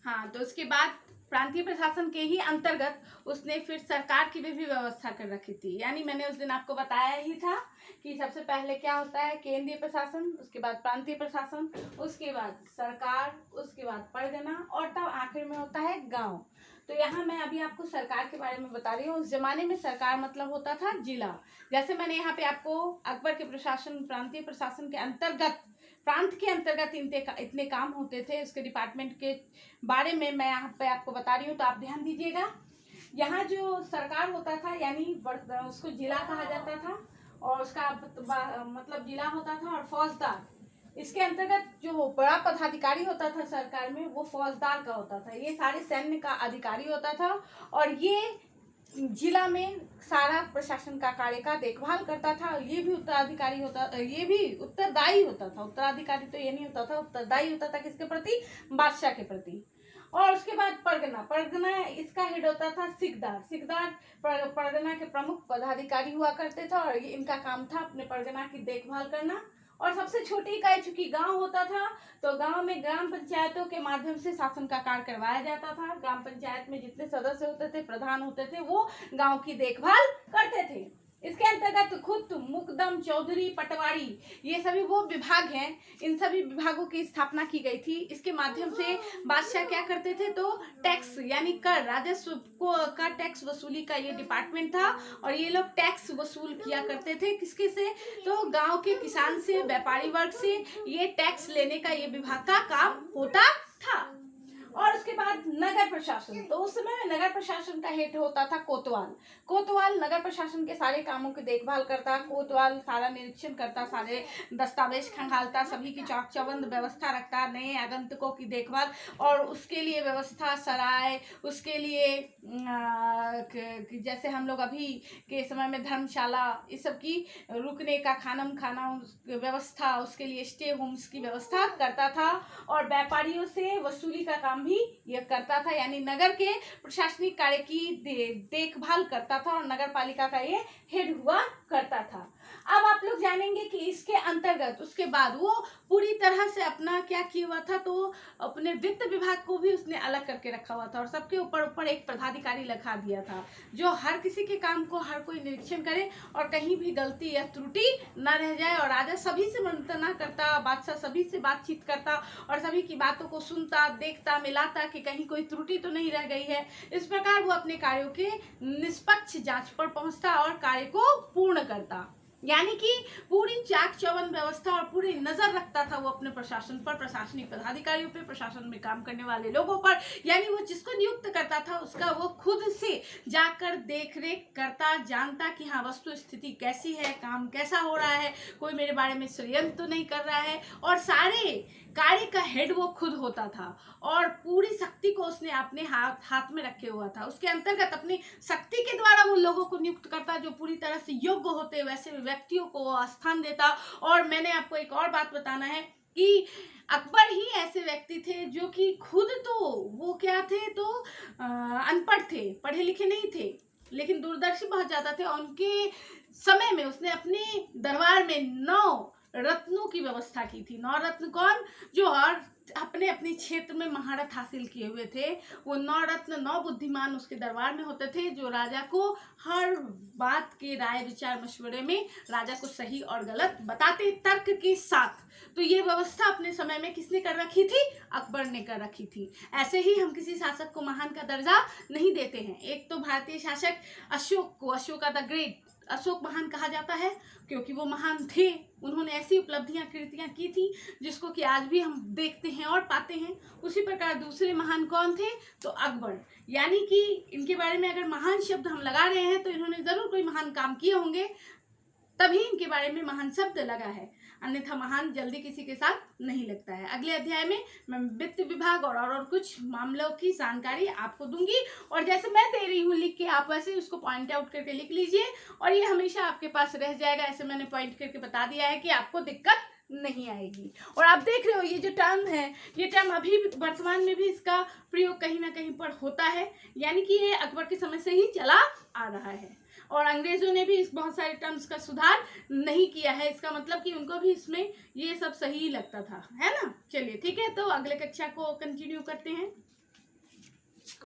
हाँ, तो उसके बाद प्रांतीय प्रशासन के ही अंतर्गत उसने फिर सरकार की भी व्यवस्था कर रखी थी। यानी मैंने उस दिन आपको बताया ही था कि सबसे पहले क्या होता है, केंद्रीय प्रशासन, उसके बाद प्रांतीय प्रशासन, उसके बाद सरकार, उसके बाद परगना, और तब आखिर में होता है गांव। तो यहाँ मैं अभी आपको सरकार के बारे में बता रही हूँ। उस जमाने में सरकार मतलब होता था जिला। जैसे मैंने यहाँ पे आपको अकबर के प्रशासन, प्रांतीय प्रशासन के अंतर्गत, प्रांत के अंतर्गत इतने काम होते थे, उसके डिपार्टमेंट के बारे में मैं यहाँ पे आपको बता रही हूँ, तो आप ध्यान दीजिएगा। यहाँ जो सरकार होता था यानी उसको जिला कहा जाता था, और उसका मतलब जिला होता था, और फौजदार, इसके अंतर्गत जो बड़ा पदाधिकारी होता था सरकार में वो फौजदार का होता था। ये सारे सैन्य का अधिकारी होता था, और ये जिला में सारा प्रशासन का कार्य का देखभाल करता था। ये भी उत्तराधिकारी होता, ये भी उत्तरदायी होता था। उत्तराधिकारी तो ये नहीं होता था, उत्तरदायी होता था किसके प्रति, बादशाह के प्रति। और उसके बाद परगना, परगना इसका हेड होता था सिकदार। सिकदार परगना के प्रमुख पदाधिकारी हुआ करते थे, और ये इनका काम था अपने परगना की देखभाल करना। और सबसे छोटी इकाई चूंकि गांव होता था, तो गांव में ग्राम पंचायतों के माध्यम से शासन का कार्य करवाया जाता था। ग्राम पंचायत में जितने सदस्य होते थे, प्रधान होते थे, वो गांव की देखभाल करते थे। इसके अंतर्गत खुद मुकदम, चौधरी, पटवारी, ये सभी वो विभाग हैं। इन सभी विभागों की स्थापना की गई थी। इसके माध्यम से बादशाह क्या करते थे, तो टैक्स यानी कर, राजस्व को का टैक्स वसूली का ये डिपार्टमेंट था, और ये लोग टैक्स वसूल किया करते थे किसके से, तो गांव के किसान से, व्यापारी वर्ग से ये टैक्स लेने का ये विभाग का काम होता था। और उसके बाद नगर प्रशासन, तो उस समय नगर प्रशासन का हेड होता था कोतवाल। कोतवाल नगर प्रशासन के सारे कामों की देखभाल करता। कोतवाल सारा निरीक्षण करता, सारे दस्तावेज खंगालता, सभी की चाक चौबंद व्यवस्था रखता, नए आगंतुकों की देखभाल, और उसके लिए व्यवस्था, सराय, उसके लिए जैसे हम लोग अभी के समय में धर्मशाला, इस सब की रुकने का, खाना व्यवस्था, उसके लिए स्टे होम्स की व्यवस्था करता था। और व्यापारियों से वसूली का काम भी यह करता था। यानी नगर के प्रशासनिक कार्य की देखभाल करता था, और नगर पालिका का ये हेड हुआ करता था। अब आप लोग जानेंगे कि इसके अंतर्गत उसके बाद वो पूरी तरह से अपना क्या किया हुआ था, तो अपने वित्त विभाग को भी उसने अलग करके रखा हुआ था, और सबके ऊपर एक पदाधिकारी लगा दिया था, जो हर किसी के काम को हर कोई निरीक्षण करे, और कहीं भी गलती या त्रुटि न रह जाए। और राजा सभी से मंत्रणा करता, बादशाह सभी से बातचीत करता, और सभी की बातों को सुनता, देखता, मिलाता कि कहीं कोई त्रुटि तो नहीं रह गई है। इस प्रकार वो अपने कार्यों के निष्पक्ष जांच पर पहुंचता और कार्य को पूर्ण करता। यानी कि पूरी चाक चौबंद व्यवस्था और पूरी नजर रखता था वो अपने प्रशासन पर, प्रशासनिक पदाधिकारियों पे, प्रशासन में काम करने वाले लोगों पर। यानी वो जिसको नियुक्त करता था उसका वो खुद से जाकर देख रेख करता, जानता कि हाँ वस्तु स्थिति कैसी है, काम कैसा हो रहा है, कोई मेरे बारे में षड्यंत्र तो नहीं कर रहा है। और सारे कार्य का हेड वो खुद होता था, और पूरी शक्ति को उसने अपने हाथ में रखे हुआ था। उसके अंतर्गत अपनी शक्ति के द्वारा वो लोगों को नियुक्त करता जो पूरी तरह से योग्य होते, वैसे व्यक्तियों को स्थान देता। और मैंने आपको एक और बात बताना है कि अकबर ही ऐसे व्यक्ति थे जो कि खुद तो वो क्या थे, तो अनपढ़ थे, पढ़े लिखे नहीं थे, लेकिन दूरदर्शी बहुत ज्यादा थे। और उनके समय में उसने अपने दरबार में 9 रत्नों की व्यवस्था की थी। 9 रत्न कौन, जो हर अपने अपने क्षेत्र में महारत हासिल किए हुए थे। वो 9 रत्न, 9 बुद्धिमान उसके दरबार में होते थे, जो राजा को हर बात के राय विचार मशवरे में राजा को सही और गलत बताते, तर्क के साथ। तो ये व्यवस्था अपने समय में किसने कर रखी थी, अकबर ने कर रखी थी। ऐसे ही हम किसी शासक को महान का दर्जा नहीं देते हैं। एक तो भारतीय शासक अशोक को, अशोका द ग्रेट, अशोक महान कहा जाता है क्योंकि वो महान थे। उन्होंने ऐसी उपलब्धियां, कृतियां की थी जिसको कि आज भी हम देखते हैं और पाते हैं। उसी प्रकार दूसरे महान कौन थे, तो अकबर। यानी कि इनके बारे में अगर महान शब्द हम लगा रहे हैं तो इन्होंने जरूर कोई महान काम किए होंगे, तभी इनके बारे में महान शब्द लगा है, अन्यथा महान जल्दी किसी के साथ नहीं लगता है। अगले अध्याय में मैं वित्त विभाग और कुछ मामलों की जानकारी आपको दूंगी, और जैसे मैं दे रही हूँ लिख के, आप वैसे उसको पॉइंट आउट करके लिख लीजिए, और ये हमेशा आपके पास रह जाएगा। ऐसे मैंने पॉइंट करके बता दिया है कि आपको दिक्कत नहीं आएगी। और आप देख रहे हो ये जो टर्म है, ये टर्म अभी वर्तमान में भी इसका प्रयोग कहीं ना कहीं पर होता है, यानी कि ये अकबर के समय से ही चला आ रहा है। और अंग्रेजों ने भी इस बहुत सारे टर्म्स का सुधार नहीं किया है, इसका मतलब कि उनको भी इसमें ये सब सही लगता था, है ना। चलिए ठीक है, तो अगले कक्षा को कंटिन्यू करते हैं।